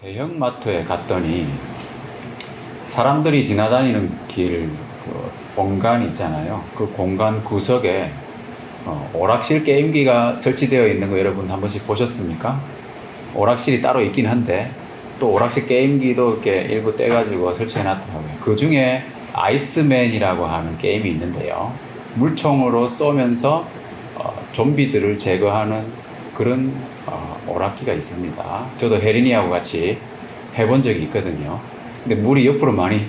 대형마트에 갔더니 사람들이 지나다니는 길, 공간 있잖아요. 그 공간 구석에 오락실 게임기가 설치되어 있는 거 여러분 한 번씩 보셨습니까? 오락실이 따로 있긴 한데 또 오락실 게임기도 이렇게 일부 떼가지고 설치해 놨더라고요. 그 중에 아이스맨이라고 하는 게임이 있는데요. 물총으로 쏘면서 좀비들을 제거하는 그런 오락기가 있습니다. 저도 혜린이하고 같이 해본 적이 있거든요. 근데 물이 옆으로 많이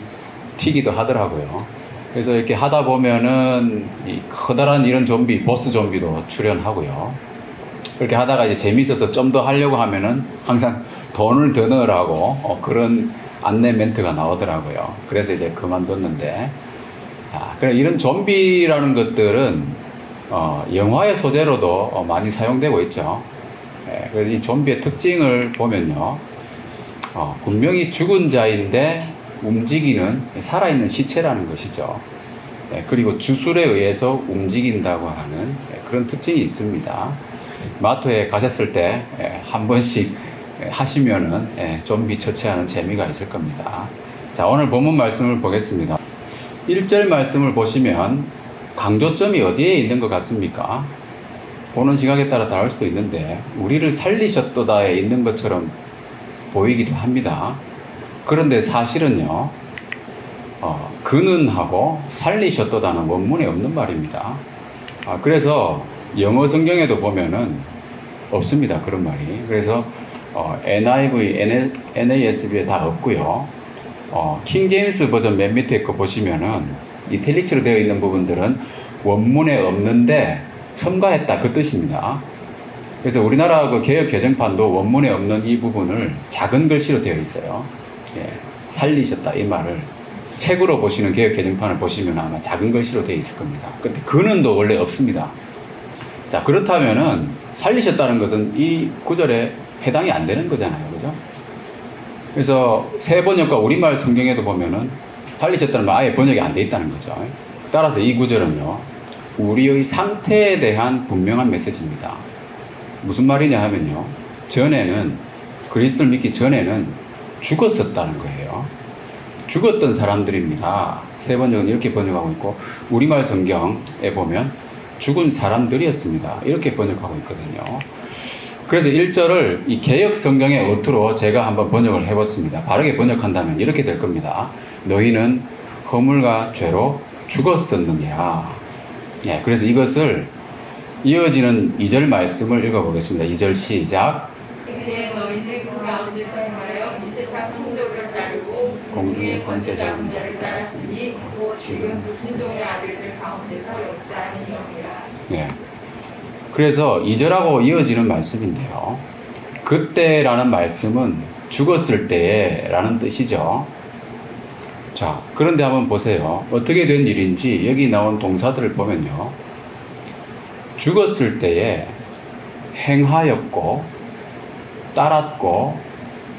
튀기도 하더라고요. 그래서 이렇게 하다 보면은 이 커다란 이런 좀비, 보스 좀비도 출연하고요. 그렇게 하다가 이제 재밌어서 좀 더 하려고 하면은 항상 돈을 더 넣으라고 그런 안내 멘트가 나오더라고요. 그래서 이제 그만뒀는데, 그래 이런 좀비라는 것들은 영화의 소재로도 많이 사용되고 있죠. 그래서 이 좀비의 특징을 보면요, 분명히 죽은 자인데 움직이는 살아있는 시체라는 것이죠. 그리고 주술에 의해서 움직인다고 하는 그런 특징이 있습니다. 마트에 가셨을 때 한 번씩 하시면은 좀비 처치하는 재미가 있을 겁니다. 자, 오늘 본문 말씀을 보겠습니다. 1절 말씀을 보시면 강조점이 어디에 있는 것 같습니까? 보는 시각에 따라 다를 수도 있는데 우리를 살리셨도다에 있는 것처럼 보이기도 합니다. 그런데 사실은요, 그는 하고 살리셨도다는 원문에 없는 말입니다. 그래서 영어 성경에도 보면은 없습니다, 그런 말이. 그래서 NIV, NASB에 다 없고요. 킹 제임스 버전 맨 밑에 거 보시면은 이탈릭처로 되어 있는 부분들은 원문에 없는데 첨가했다, 그 뜻입니다. 그래서 우리나라 그 개역 개정판도 원문에 없는 이 부분을 작은 글씨로 되어 있어요. 살리셨다, 이 말을 책으로 보시는 개역 개정판을 보시면 아마 작은 글씨로 되어 있을 겁니다. 근데 그는도 원래 없습니다. 자, 그렇다면은 살리셨다는 것은 이 구절에 해당이 안 되는 거잖아요, 그죠? 그래서 새 번역과 우리말 성경에도 보면은 살리셨다는 말 아예 번역이 안 돼 있다는 거죠. 따라서 이 구절은요, 우리의 상태에 대한 분명한 메시지입니다. 무슨 말이냐 하면요, 전에는, 그리스도를 믿기 전에는 죽었었다는 거예요. 죽었던 사람들입니다. 새 번역은 이렇게 번역하고 있고 우리말 성경에 보면 죽은 사람들이었습니다, 이렇게 번역하고 있거든요. 그래서 1절을 이 개역 성경의 어투로 제가 한번 번역을 해봤습니다. 바르게 번역한다면 이렇게 될 겁니다. 너희는 허물과 죄로 죽었었느니라. 그래서 이것을 이어지는 2절 말씀을 읽어보겠습니다. 2절 시작. 이제 너희는 그 가운데서 말하여 이 세상 풍족을 따르고 공중의 권세 잡은 자를 따랐으니 곧 지금 불순종의 아들들 가운데서 역사하는 영이라. 그래서 2절하고 이어지는 말씀인데요, 그때라는 말씀은 죽었을 때라는 뜻이죠. 자, 그런데 한번 보세요. 어떻게 된 일인지 여기 나온 동사들을 보면요, 죽었을 때에 행하였고 따랐고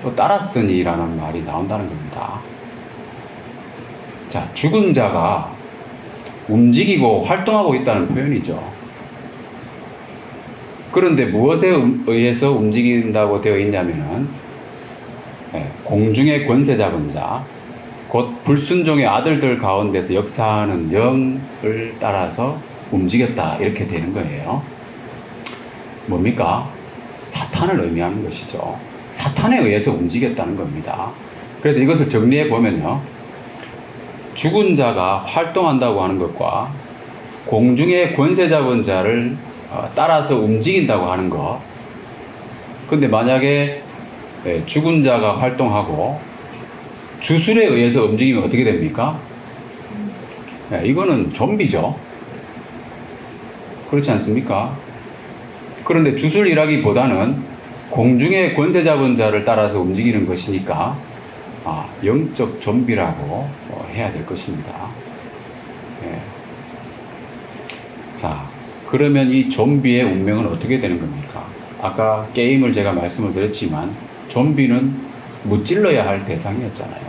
또 따랐으니 라는 말이 나온다는 겁니다. 자, 죽은 자가 움직이고 활동하고 있다는 표현이죠. 그런데 무엇에 의해서 움직인다고 되어 있냐면은 공중의 권세 잡은 자, 곧 불순종의 아들들 가운데서 역사하는 영을 따라서 움직였다, 이렇게 되는 거예요. 뭡니까? 사탄을 의미하는 것이죠. 사탄에 의해서 움직였다는 겁니다. 그래서 이것을 정리해 보면요, 죽은 자가 활동한다고 하는 것과 공중의 권세 잡은 자를 따라서 움직인다고 하는 것. 근데 만약에 죽은 자가 활동하고 주술에 의해서 움직이면 어떻게 됩니까? 이거는 좀비죠. 그렇지 않습니까? 그런데 주술이라기보다는 공중의 권세 잡은 자를 따라서 움직이는 것이니까 영적 좀비라고 해야 될 것입니다. 자, 그러면 이 좀비의 운명은 어떻게 되는 겁니까? 아까 게임을 제가 말씀을 드렸지만 좀비는 무찔러야 할 대상이었잖아요.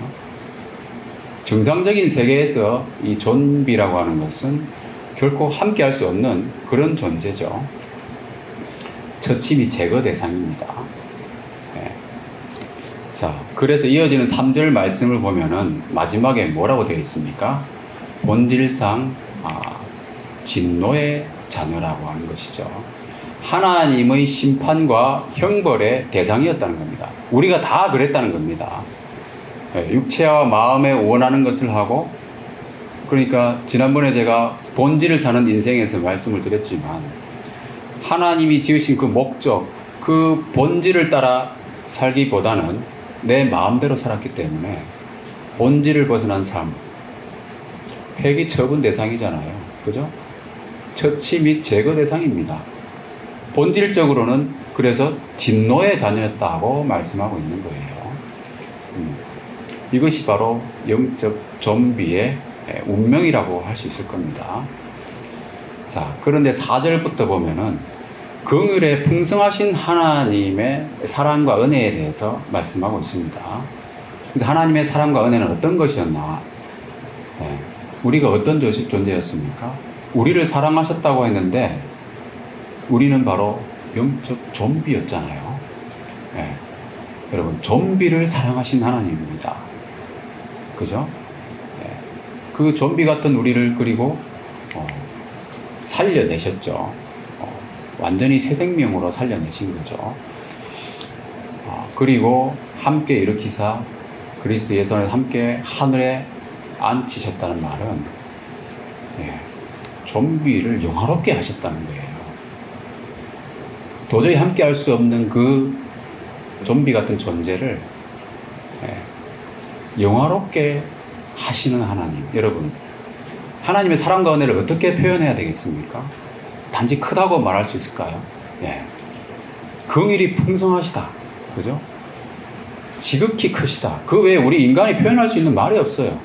정상적인 세계에서 이 좀비라고 하는 것은 결코 함께 할 수 없는 그런 존재죠. 처치 및 제거 대상입니다. 자, 그래서 이어지는 3절 말씀을 보면은 마지막에 뭐라고 되어 있습니까? 본질상 진노의 자녀라고 하는 것이죠. 하나님의 심판과 형벌의 대상이었다는 겁니다. 우리가 다 그랬다는 겁니다. 육체와 마음에 원하는 것을 하고, 그러니까 지난번에 제가 본질을 사는 인생에서 말씀을 드렸지만, 하나님이 지으신 그 목적, 그 본질을 따라 살기보다는 내 마음대로 살았기 때문에 본질을 벗어난 삶, 폐기 처분 대상이잖아요. 그죠? 처치 및 제거 대상입니다. 본질적으로는 그래서 진노의 자녀였다고 말씀하고 있는 거예요. 이것이 바로 영적 좀비의 운명이라고 할 수 있을 겁니다. 자, 그런데 4절부터 보면은 긍휼에 풍성하신 하나님의 사랑과 은혜에 대해서 말씀하고 있습니다. 그래서 하나님의 사랑과 은혜는 어떤 것이었나? 우리가 어떤 존재였습니까? 우리를 사랑하셨다고 했는데 우리는 바로 영적 좀비였잖아요. 여러분, 좀비를 사랑하신 하나님입니다. 그죠? 그 좀비 같은 우리를 그리고 살려내셨죠. 완전히 새 생명으로 살려내신 거죠. 그리고 함께 일으키사 그리스도 예수와 함께 하늘에 앉히셨다는 말은 좀비를 영화롭게 하셨다는 거예요. 도저히 함께 할 수 없는 그 좀비 같은 존재를 영화롭게 하시는 하나님. 여러분, 하나님의 사랑과 은혜를 어떻게 표현해야 되겠습니까? 단지 크다고 말할 수 있을까요? 긍휼이 풍성하시다. 그죠? 지극히 크시다. 그 외에 우리 인간이 표현할 수 있는 말이 없어요.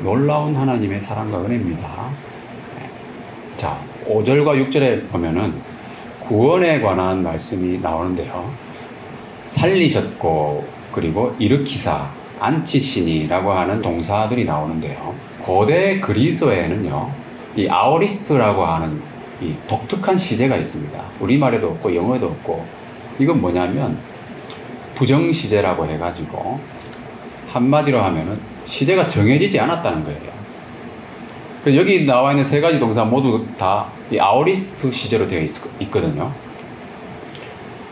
놀라운 하나님의 사랑과 은혜입니다. 자, 5절과 6절에 보면은 구원에 관한 말씀이 나오는데요. 살리셨고, 그리고 일으키사, 앉히시니라고 하는 동사들이 나오는데요. 고대 그리스어에는요, 이 아오리스트라고 하는 이 독특한 시제가 있습니다. 우리말에도 없고 영어에도 없고, 이건 뭐냐면 부정시제라고 해가지고 한마디로 하면은 시제가 정해지지 않았다는 거예요. 여기 나와 있는 세 가지 동사 모두 다 이 아오리스트 시제로 되어 있거든요.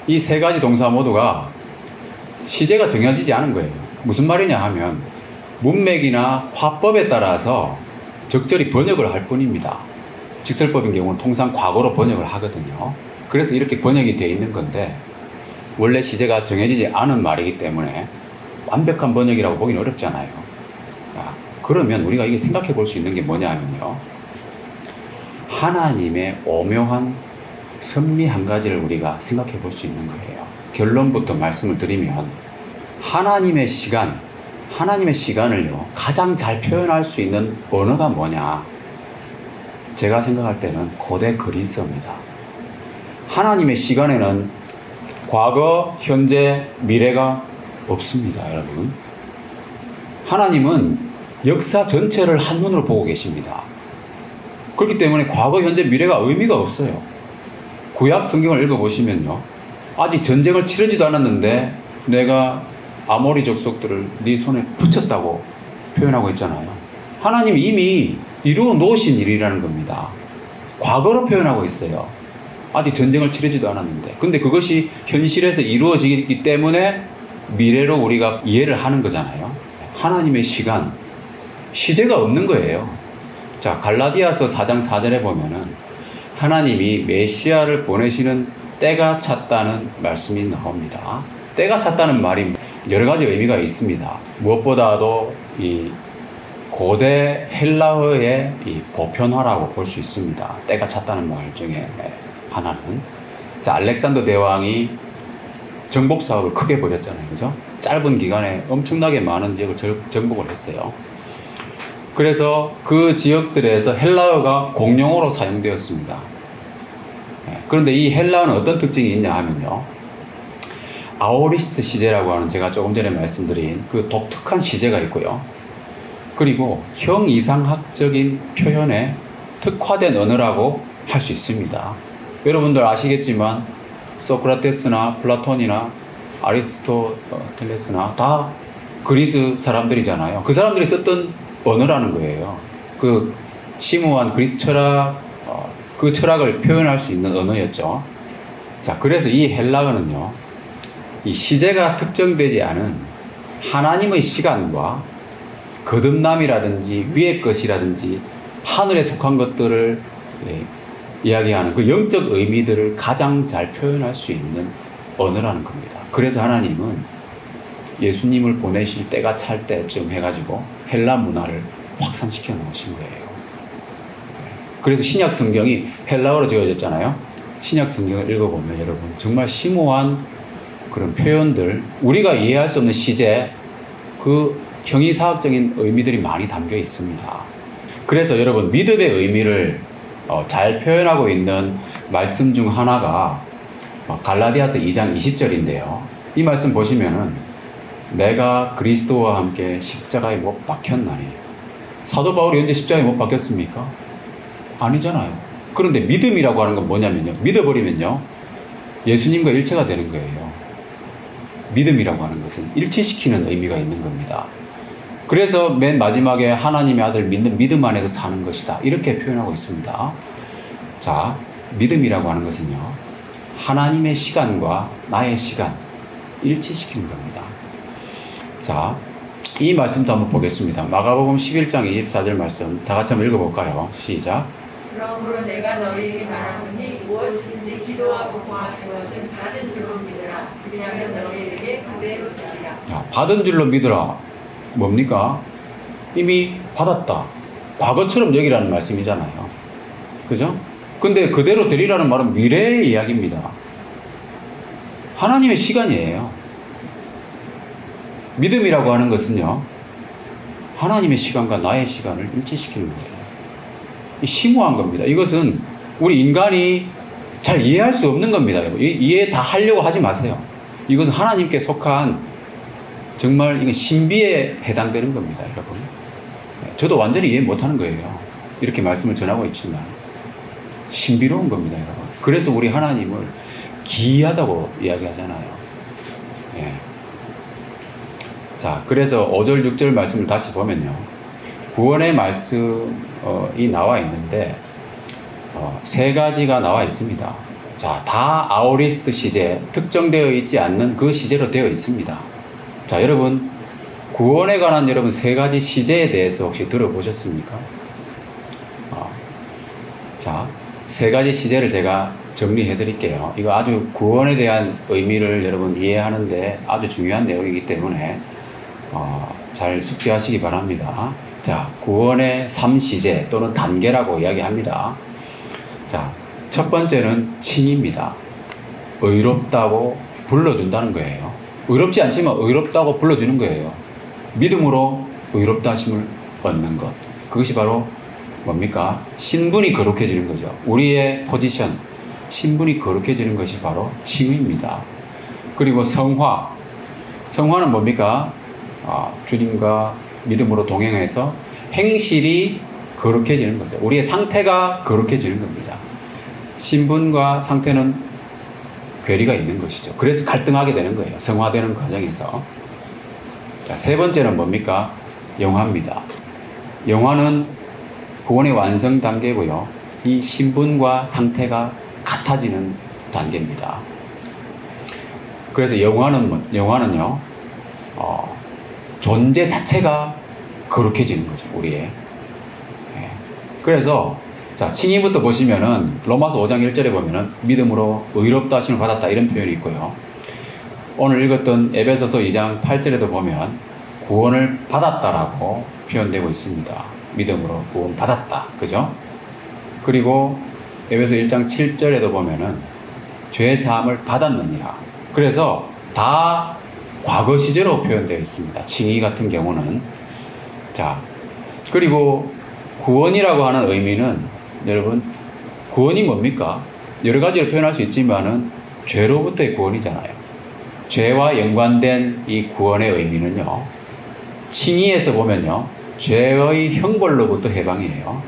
이 세 가지 동사 모두가 시제가 정해지지 않은 거예요. 무슨 말이냐 하면 문맥이나 화법에 따라서 적절히 번역을 할 뿐입니다. 직설법인 경우는 통상 과거로 번역을 하거든요. 그래서 이렇게 번역이 되어 있는 건데, 원래 시제가 정해지지 않은 말이기 때문에 완벽한 번역이라고 보기는 어렵잖아요. 그러면 우리가 이게 생각해 볼 수 있는 게 뭐냐 하면요, 하나님의 오묘한 섭리 한 가지를 우리가 생각해 볼 수 있는 거예요. 결론부터 말씀을 드리면, 하나님의 시간을요 가장 잘 표현할 수 있는 언어가 뭐냐? 제가 생각할 때는 고대 그리스어입니다. 하나님의 시간에는 과거, 현재, 미래가 없습니다, 여러분. 하나님은 역사 전체를 한눈으로 보고 계십니다. 그렇기 때문에 과거, 현재, 미래가 의미가 없어요. 구약 성경을 읽어보시면요, 아직 전쟁을 치르지도 않았는데 내가 아모리 족속들을 네 손에 붙였다고 표현하고 있잖아요. 하나님이 이미 이루어 놓으신 일이라는 겁니다. 과거로 표현하고 있어요. 아직 전쟁을 치르지도 않았는데. 근데 그것이 현실에서 이루어지기 때문에 미래로 우리가 이해를 하는 거잖아요. 하나님의 시간, 시제가 없는 거예요. 자, 갈라디아서 4장 4절에 보면은 하나님이 메시아를 보내시는 때가 찼다는 말씀이 나옵니다. 때가 찼다는 말이 여러 가지 의미가 있습니다. 무엇보다도 이 고대 헬라어의 이 보편화라고 볼 수 있습니다. 때가 찼다는 말 중에 하나는. 자, 알렉산더 대왕이 정복 사업을 크게 벌였잖아요. 그죠? 짧은 기간에 엄청나게 많은 지역을 정복을 했어요. 그래서 그 지역들에서 헬라어가 공용어로 사용되었습니다. 그런데 이 헬라어는 어떤 특징이 있냐 하면요, 아오리스트 시제라고 하는 제가 조금 전에 말씀드린 그 독특한 시제가 있고요. 그리고 형이상학적인 표현에 특화된 언어라고 할 수 있습니다. 여러분들 아시겠지만 소크라테스나 플라톤이나 아리스토텔레스나 다 그리스 사람들이잖아요. 그 사람들이 썼던 언어라는 거예요. 그 심오한 그리스 철학, 그 철학을 표현할 수 있는 언어였죠. 자, 그래서 이 헬라어는요, 이 시제가 특정되지 않은 하나님의 시간과 거듭남이라든지 위의 것이라든지 하늘에 속한 것들을 이야기하는 그 영적 의미들을 가장 잘 표현할 수 있는 언어라는 겁니다. 그래서 하나님은 예수님을 보내실 때가 찰 때쯤 해가지고 헬라 문화를 확산시켜 놓으신 거예요. 그래서 신약 성경이 헬라어로 지어졌잖아요. 신약 성경을 읽어보면 여러분 정말 심오한 그런 표현들, 우리가 이해할 수 없는 시제, 그 형이사학적인 의미들이 많이 담겨 있습니다. 그래서 여러분 믿음의 의미를 잘 표현하고 있는 말씀 중 하나가 갈라디아서 2장 20절인데요. 이 말씀 보시면은 내가 그리스도와 함께 십자가에 못 박혔나니. 사도 바울이 언제 십자가에 못 박혔습니까? 아니잖아요. 그런데 믿음이라고 하는 건 뭐냐면요, 믿어버리면요 예수님과 일체가 되는 거예요. 믿음이라고 하는 것은 일치시키는 의미가 있는 겁니다. 그래서 맨 마지막에 하나님의 아들 믿는 믿음 안에서 사는 것이다, 이렇게 표현하고 있습니다. 자, 믿음이라고 하는 것은요 하나님의 시간과 나의 시간 일치시키는 겁니다. 자, 이 말씀도 한번 보겠습니다. 마가복음 11장 24절 말씀 다 같이 한번 읽어볼까요? 시작. 그러므로 내가 너희에게 말하노니 무엇이든지 기도하고 구하는 것은 받은 줄로 믿으라. 그리하면 너희에게 그대로 되리라. 자, 받은 줄로 믿으라. 뭡니까? 이미 받았다. 과거처럼 여기라는 말씀이잖아요. 그죠? 근데 그대로 되리라는 말은 미래의 이야기입니다. 하나님의 시간이에요. 믿음이라고 하는 것은요 하나님의 시간과 나의 시간을 일치시키는 거예요. 심오한 겁니다. 이것은 우리 인간이 잘 이해할 수 없는 겁니다. 이해 다 하려고 하지 마세요. 이것은 하나님께 속한 정말 이건 신비에 해당되는 겁니다, 여러분. 저도 완전히 이해 못하는 거예요. 이렇게 말씀을 전하고 있지만 신비로운 겁니다, 여러분. 그래서 우리 하나님을 기이하다고 이야기하잖아요. 예. 자, 그래서 5절, 6절 말씀을 다시 보면요. 구원의 말씀이 나와 있는데, 세 가지가 나와 있습니다. 자, 다 아오리스트 시제, 특정되어 있지 않는 그 시제로 되어 있습니다. 자, 여러분, 구원에 관한 여러분 세 가지 시제에 대해서 혹시 들어보셨습니까? 자, 세 가지 시제를 제가 정리해 드릴게요. 이거 아주 구원에 대한 의미를 여러분 이해하는데 아주 중요한 내용이기 때문에 잘 숙지하시기 바랍니다. 자, 구원의 3시제 또는 단계라고 이야기합니다. 자, 첫 번째는 칭의입니다. 의롭다고 불러준다는 거예요. 의롭지 않지만 의롭다고 불러주는 거예요. 믿음으로 의롭다 하심을 얻는 것. 그것이 바로 뭡니까? 신분이 거룩해지는 거죠. 우리의 포지션, 신분이 거룩해지는 것이 바로 칭의입니다. 그리고 성화. 성화는 뭡니까? 주님과 믿음으로 동행해서 행실이 거룩해지는 거죠. 우리의 상태가 거룩해지는 겁니다. 신분과 상태는 괴리가 있는 것이죠. 그래서 갈등하게 되는 거예요. 성화되는 과정에서. 자, 세 번째는 뭡니까? 영화입니다. 영화는 구원의 완성 단계고요. 이 신분과 상태가 같아지는 단계입니다. 그래서 영화는요, 존재 자체가 거룩해지는 거죠, 우리의. 그래서, 자, 칭의부터 보시면은, 로마서 5장 1절에 보면은, 믿음으로 의롭다 하심을 받았다, 이런 표현이 있고요. 오늘 읽었던 에베소서 2장 8절에도 보면, 구원을 받았다라고 표현되고 있습니다. 믿음으로 구원 받았다. 그죠? 그리고 에베소 1장 7절에도 보면은, 죄 사함을 받았느니라. 그래서 다 과거 시제로 표현되어 있습니다. 칭의 같은 경우는. 자, 그리고 구원이라고 하는 의미는 여러분, 구원이 뭡니까? 여러 가지로 표현할 수 있지만은 죄로부터의 구원이잖아요. 죄와 연관된 이 구원의 의미는요, 칭의에서 보면요, 죄의 형벌로부터 해방이에요.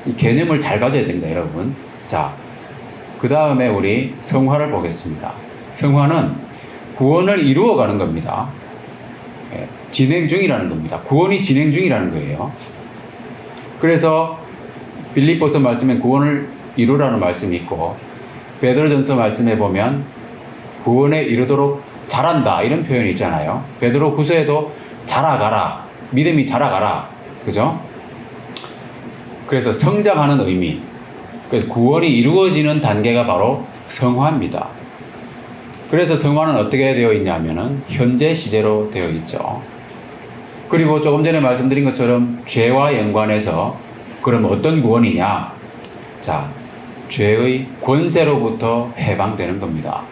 이 개념을 잘 가져야 됩니다, 여러분. 자, 그 다음에 우리 성화를 보겠습니다. 성화는 구원을 이루어가는 겁니다. 예, 진행 중이라는 겁니다. 구원이 진행 중이라는 거예요. 그래서 빌립보서 말씀에 구원을 이루라는 말씀이 있고 베드로전서 말씀에 보면 구원에 이르도록 잘한다 이런 표현이 있잖아요. 베드로 후서에도 자라가라, 믿음이 자라가라, 그죠? 그래서 성장하는 의미. 그래서 구원이 이루어지는 단계가 바로 성화입니다. 그래서 성화는 어떻게 되어 있냐면은 현재 시제로 되어 있죠. 그리고 조금 전에 말씀드린 것처럼 죄와 연관해서 그럼 어떤 구원이냐? 자, 죄의 권세로부터 해방되는 겁니다.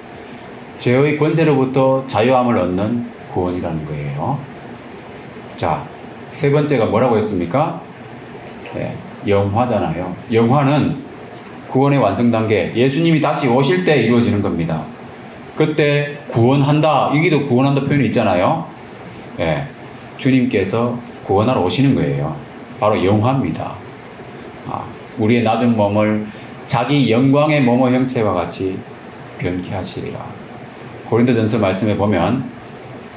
죄의 권세로부터 자유함을 얻는 구원이라는 거예요. 자, 세 번째가 뭐라고 했습니까? 네, 영화잖아요. 영화는 구원의 완성 단계, 예수님이 다시 오실 때 이루어지는 겁니다. 그때 구원한다, 여기도 구원한다 표현이 있잖아요. 네, 주님께서 구원하러 오시는 거예요. 바로 영화입니다. 우리의 낮은 몸을 자기 영광의 몸의 형체와 같이 변케 하시리라. 고린도전서 말씀에 보면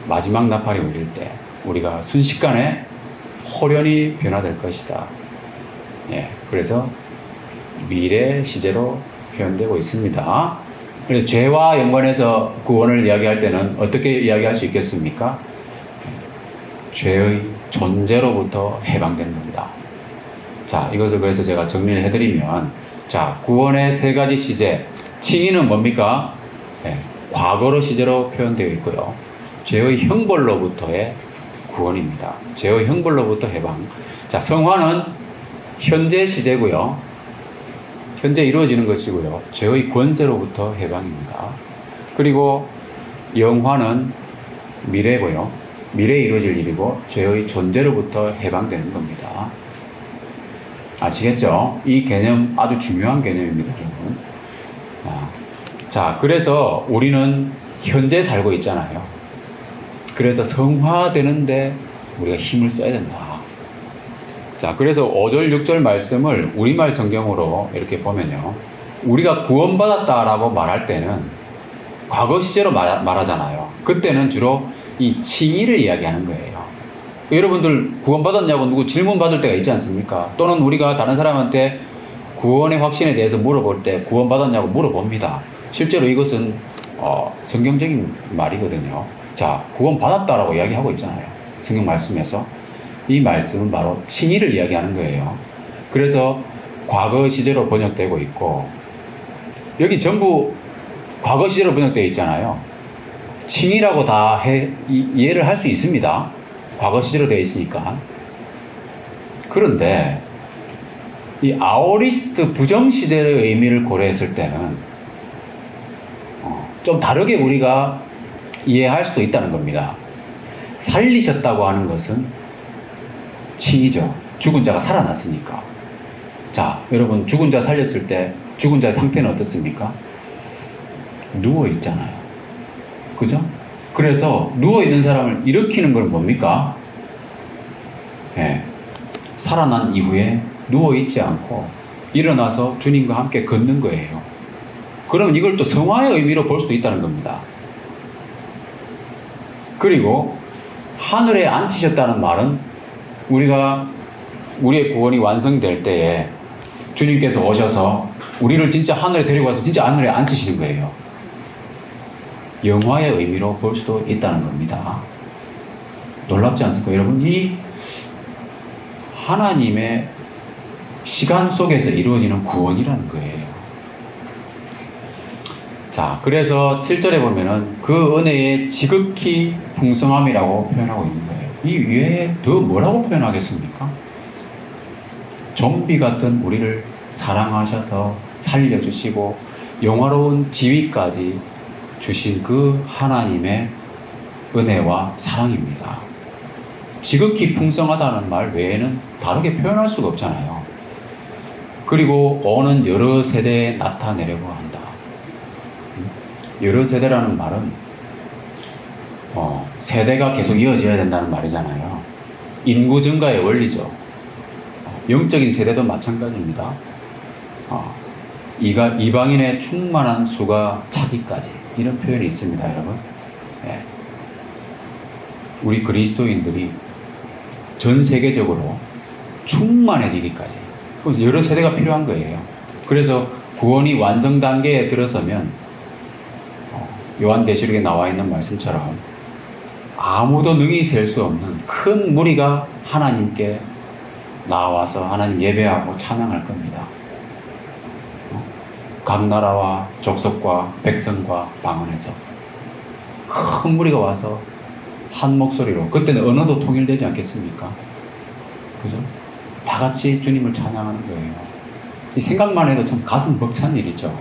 마지막 나팔이 울릴 때 우리가 순식간에 호련히 변화될 것이다. 예, 그래서 미래 시제로 표현되고 있습니다. 그래서 죄와 연관해서 구원을 이야기할 때는 어떻게 이야기할 수 있겠습니까? 죄의 존재로부터 해방되는 겁니다. 자, 이것을 그래서 제가 정리를 해드리면, 자, 구원의 세 가지 시제, 칭의는 뭡니까? 네, 과거로 시제로 표현되어 있고요. 죄의 형벌로부터의 구원입니다. 죄의 형벌로부터 해방. 자, 성화는 현재 시제고요. 현재 이루어지는 것이고요. 죄의 권세로부터 해방입니다. 그리고 영화는 미래고요. 미래에 이루어질 일이고 죄의 존재로부터 해방되는 겁니다. 아시겠죠? 이 개념 아주 중요한 개념입니다, 여러분. 자, 그래서 우리는 현재 살고 있잖아요. 그래서 성화되는데 우리가 힘을 써야 된다. 자, 그래서 5절, 6절 말씀을 우리말 성경으로 이렇게 보면요. 우리가 구원받았다라고 말할 때는 과거 시제로 말하잖아요. 그때는 주로 이 칭의를 이야기하는 거예요. 여러분들 구원받았냐고 누구 질문 받을 때가 있지 않습니까? 또는 우리가 다른 사람한테 구원의 확신에 대해서 물어볼 때 구원받았냐고 물어봅니다. 실제로 이것은 성경적인 말이거든요. 자, 구원받았다라고 이야기하고 있잖아요. 성경 말씀에서. 이 말씀은 바로 칭의를 이야기하는 거예요. 그래서 과거 시제로 번역되고 있고 여기 전부 과거 시제로 번역되어 있잖아요. 칭의라고 다 이해를 할 수 있습니다. 과거 시제로 되어 있으니까. 그런데 이 아오리스트 부정 시제의 의미를 고려했을 때는 좀 다르게 우리가 이해할 수도 있다는 겁니다. 살리셨다고 하는 것은 칭의죠. 죽은 자가 살아났으니까. 자, 여러분 죽은 자 살렸을 때 죽은 자의 상태는 어떻습니까? 누워 있잖아요. 그죠? 그래서 누워있는 사람을 일으키는 건 뭡니까? 네. 살아난 이후에 누워있지 않고 일어나서 주님과 함께 걷는 거예요. 그럼 이걸 또 성화의 의미로 볼 수도 있다는 겁니다. 그리고 하늘에 앉히셨다는 말은 우리의 구원이 완성될 때에 주님께서 오셔서 우리를 진짜 하늘에 데리고 가서 진짜 하늘에 앉히시는 거예요. 영화의 의미로 볼 수도 있다는 겁니다. 놀랍지 않습니까? 여러분, 이 하나님의 시간 속에서 이루어지는 구원이라는 거예요. 자, 그래서 7절에 보면은 그 은혜의 지극히 풍성함이라고 표현하고 있는 거예요. 이 위에 더 뭐라고 표현하겠습니까? 좀비 같은 우리를 사랑하셔서 살려주시고 영화로운 지위까지 주신 그 하나님의 은혜와 사랑입니다. 지극히 풍성하다는 말 외에는 다르게 표현할 수가 없잖아요. 그리고 오는 여러 세대에 나타내려고 한다. 여러 세대라는 말은 세대가 계속 이어져야 된다는 말이잖아요. 인구 증가의 원리죠. 영적인 세대도 마찬가지입니다. 이방인의 충만한 수가 차기까지 이런 표현이 있습니다, 여러분. 예. 우리 그리스도인들이 전 세계적으로 충만해지기까지. 그래서 여러 세대가 필요한 거예요. 그래서 구원이 완성 단계에 들어서면 요한계시록에 나와 있는 말씀처럼 아무도 능히 셀 수 없는 큰 무리가 하나님께 나와서 하나님 예배하고 찬양할 겁니다. 각 나라와 족속과 백성과 방언에서 큰 무리가 와서 한 목소리로, 그때는 언어도 통일되지 않겠습니까? 그죠? 다 같이 주님을 찬양하는 거예요. 이 생각만 해도 참 가슴 벅찬 일이죠.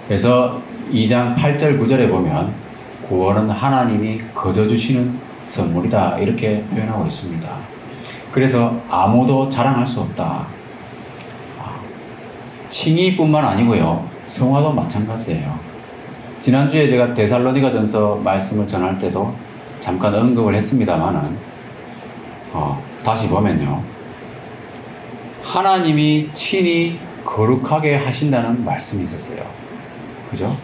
그래서 2장 8절 9절에 보면 구원은 하나님이 거저 주시는 선물이다, 이렇게 표현하고 있습니다. 그래서 아무도 자랑할 수 없다. 칭의뿐만 아니고요, 성화도 마찬가지예요. 지난주에 제가 데살로니가전서 말씀을 전할 때도 잠깐 언급을 했습니다만은 다시 보면요, 하나님이 친히 거룩하게 하신다는 말씀이 있었어요. 그죠?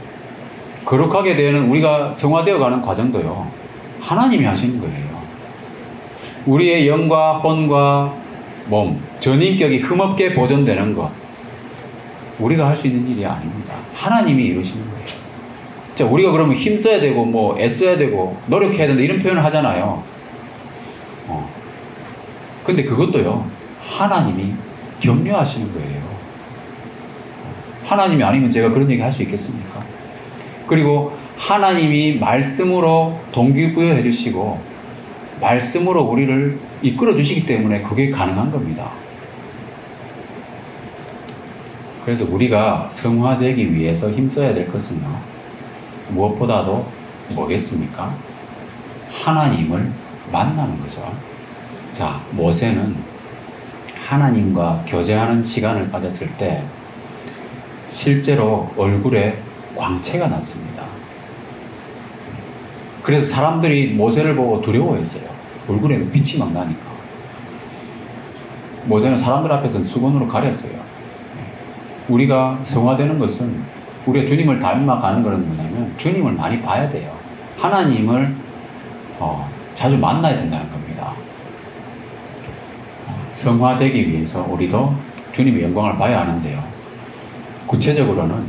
거룩하게 되는, 우리가 성화되어 가는 과정도요, 하나님이 하시는 거예요. 우리의 영과 혼과 몸, 전인격이 흠없게 보존되는 것, 우리가 할 수 있는 일이 아닙니다. 하나님이 이루시는 거예요. 자, 우리가 그러면 힘써야 되고, 뭐, 애써야 되고, 노력해야 된다, 이런 표현을 하잖아요. 근데 그것도요, 하나님이 격려하시는 거예요. 하나님이 아니면 제가 그런 얘기 할 수 있겠습니까? 그리고 하나님이 말씀으로 동기부여해 주시고, 말씀으로 우리를 이끌어 주시기 때문에 그게 가능한 겁니다. 그래서 우리가 성화되기 위해서 힘써야 될 것은요, 무엇보다도 뭐겠습니까? 하나님을 만나는 거죠. 자, 모세는 하나님과 교제하는 시간을 가졌을 때 실제로 얼굴에 광채가 났습니다. 그래서 사람들이 모세를 보고 두려워했어요. 얼굴에 빛이 막 나니까. 모세는 사람들 앞에서는 수건으로 가렸어요. 우리가 성화되는 것은, 우리가 주님을 닮아가는 것은 뭐냐면 주님을 많이 봐야 돼요. 하나님을 자주 만나야 된다는 겁니다. 성화되기 위해서 우리도 주님의 영광을 봐야 하는데요, 구체적으로는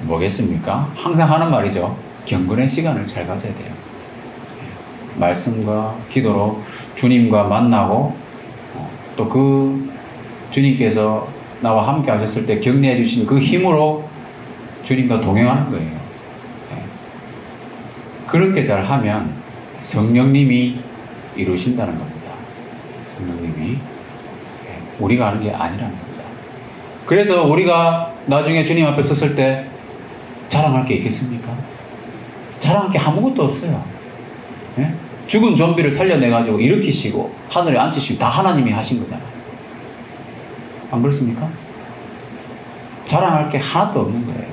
뭐겠습니까? 항상 하는 말이죠. 경건의 시간을 잘 가져야 돼요. 말씀과 기도로 주님과 만나고, 또 그 주님께서 나와 함께 하셨을 때 격려해 주신 그 힘으로 주님과 동행하는 거예요. 그렇게 잘 하면 성령님이 이루신다는 겁니다. 성령님이. 우리가 하는 게 아니라는 겁니다. 그래서 우리가 나중에 주님 앞에 섰을 때 자랑할 게 있겠습니까? 자랑할 게 아무것도 없어요. 죽은 좀비를 살려내가지고 일으키시고 하늘에 앉히시고 다 하나님이 하신 거잖아요. 안 그렇습니까? 자랑할 게 하나도 없는 거예요.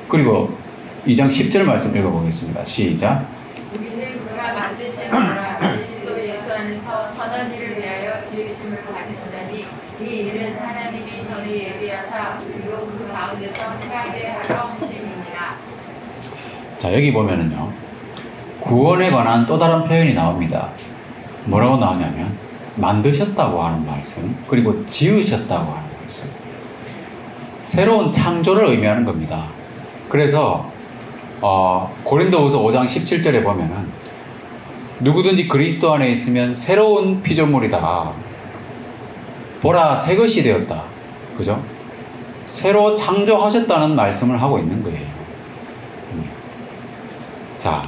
그리고 2장 10절 말씀 읽어보겠습니다. 시작. 우리는 그가 만드신 나라 그리스도 예수 안에서 선한 일을 위하여 지으심을 받은 자니 이 일은 하나님이 전에 예비하사 그리고 그 가운데서 행하게 하려 하심이니라. 자, 여기 보면은요, 구원에 관한 또 다른 표현이 나옵니다. 뭐라고 나오냐면 만드셨다고 하는 말씀, 그리고 지으셨다고 하는 말씀. 새로운 창조를 의미하는 겁니다. 그래서 고린도후서 5장 17절에 보면은 누구든지 그리스도 안에 있으면 새로운 피조물이다. 보라, 새 것이 되었다. 그죠? 새로 창조하셨다는 말씀을 하고 있는 거예요. 자,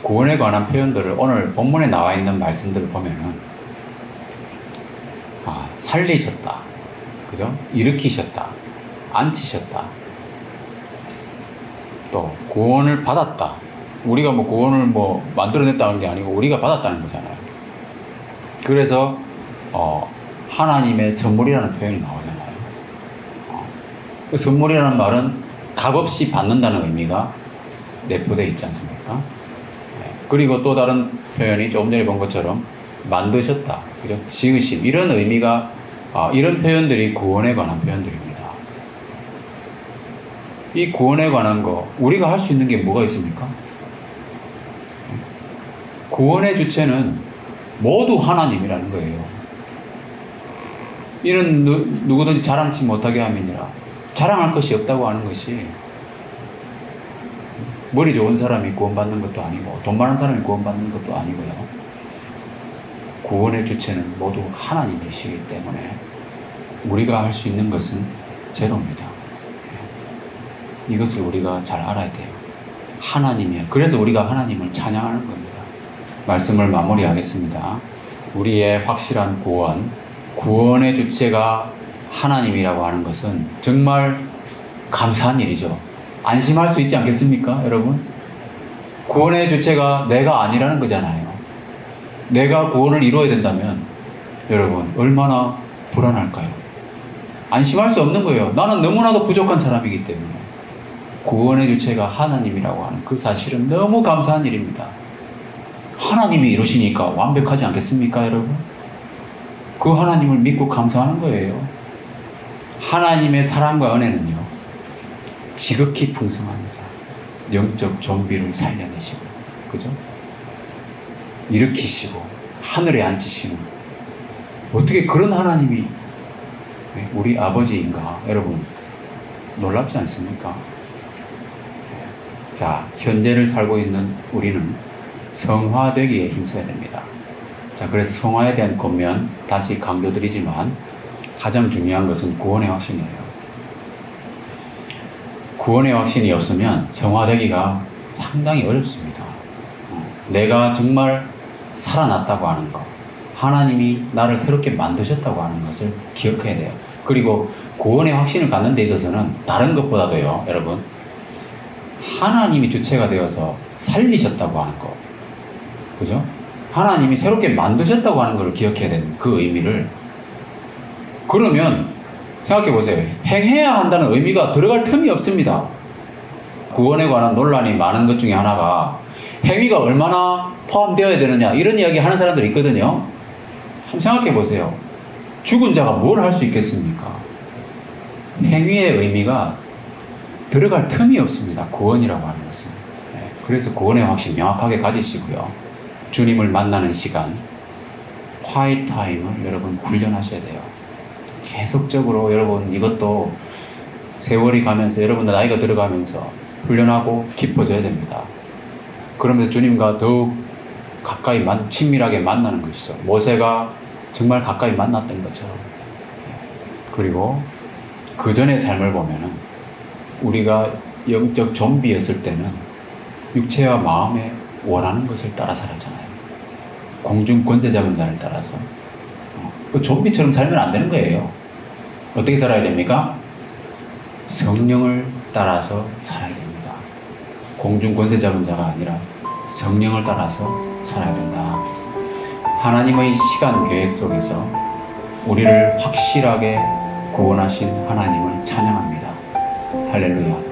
구원에 관한 표현들을 오늘 본문에 나와 있는 말씀들을 보면은 살리셨다. 그죠? 일으키셨다. 앉히셨다. 또 구원을 받았다. 우리가 뭐 구원을 뭐 만들어냈다는 게 아니고 우리가 받았다는 거잖아요. 그래서 하나님의 선물이라는 표현이 나오잖아요. 그 선물이라는 말은 값없이 받는다는 의미가 내포되어 있지 않습니까? 그리고 또 다른 표현이 조금 전에 본 것처럼 만드셨다, 그죠? 지으심, 이런 의미가, 이런 표현들이 구원에 관한 표현들입니다. 이 구원에 관한 거 우리가 할 수 있는 게 뭐가 있습니까? 구원의 주체는 모두 하나님이라는 거예요. 이는 누구든지 자랑치 못하게 함이니라. 자랑할 것이 없다고 하는 것이, 머리 좋은 사람이 구원받는 것도 아니고 돈 많은 사람이 구원받는 것도 아니고요. 구원의 주체는 모두 하나님이시기 때문에 우리가 할 수 있는 것은 제로입니다. 이것을 우리가 잘 알아야 돼요. 하나님이에요. 그래서 우리가 하나님을 찬양하는 겁니다. 말씀을 마무리하겠습니다. 우리의 확실한 구원의 주체가 하나님이라고 하는 것은 정말 감사한 일이죠. 안심할 수 있지 않겠습니까, 여러분? 구원의 주체가 내가 아니라는 거잖아요. 내가 구원을 이루어야 된다면 여러분 얼마나 불안할까요? 안심할 수 없는 거예요. 나는 너무나도 부족한 사람이기 때문에. 구원의 주체가 하나님이라고 하는 그 사실은 너무 감사한 일입니다. 하나님이 이루시니까 완벽하지 않겠습니까, 여러분? 그 하나님을 믿고 감사하는 거예요. 하나님의 사랑과 은혜는요, 지극히 풍성합니다. 영적 좀비를 살려내시고, 그죠? 일으키시고, 하늘에 앉히시는, 어떻게 그런 하나님이 우리 아버지인가? 여러분, 놀랍지 않습니까? 자, 현재를 살고 있는 우리는 성화되기에 힘써야 됩니다. 자, 그래서 성화에 대한 권면 다시 강조드리지만 가장 중요한 것은 구원의 확신이에요. 구원의 확신이 없으면 성화되기가 상당히 어렵습니다. 내가 정말 살아났다고 하는 것, 하나님이 나를 새롭게 만드셨다고 하는 것을 기억해야 돼요. 그리고 구원의 확신을 갖는 데 있어서는 다른 것보다도요, 여러분, 하나님이 주체가 되어서 살리셨다고 하는 것, 그죠? 하나님이 새롭게 만드셨다고 하는 것을 기억해야 되는 그 의미를. 그러면 생각해 보세요. 행해야 한다는 의미가 들어갈 틈이 없습니다. 구원에 관한 논란이 많은 것 중에 하나가 행위가 얼마나 포함되어야 되느냐, 이런 이야기 하는 사람들이 있거든요. 한번 생각해 보세요. 죽은 자가 뭘 할 수 있겠습니까? 행위의 의미가 들어갈 틈이 없습니다. 구원이라고 하는 것은. 그래서 구원의 확신 명확하게 가지시고요. 주님을 만나는 시간, quiet time을 여러분 훈련하셔야 돼요. 계속적으로 여러분 이것도 세월이 가면서, 여러분들 나이가 들어가면서 훈련하고 깊어져야 됩니다. 그러면서 주님과 더욱 가까이 친밀하게 만나는 것이죠. 모세가 정말 가까이 만났던 것처럼. 그리고 그 전의 삶을 보면은 우리가 영적 좀비였을 때는 육체와 마음에 원하는 것을 따라 살았잖아요. 공중 권세 잡은 자를 따라서. 그 좀비처럼 살면 안 되는 거예요. 어떻게 살아야 됩니까? 성령을 따라서 살아야 됩니다. 공중 권세 잡은 자가 아니라 성령을 따라서 살아야 된다. 하나님의 시간 계획 속에서 우리를 확실하게 구원하신 하나님을 찬양합니다. 할렐루야.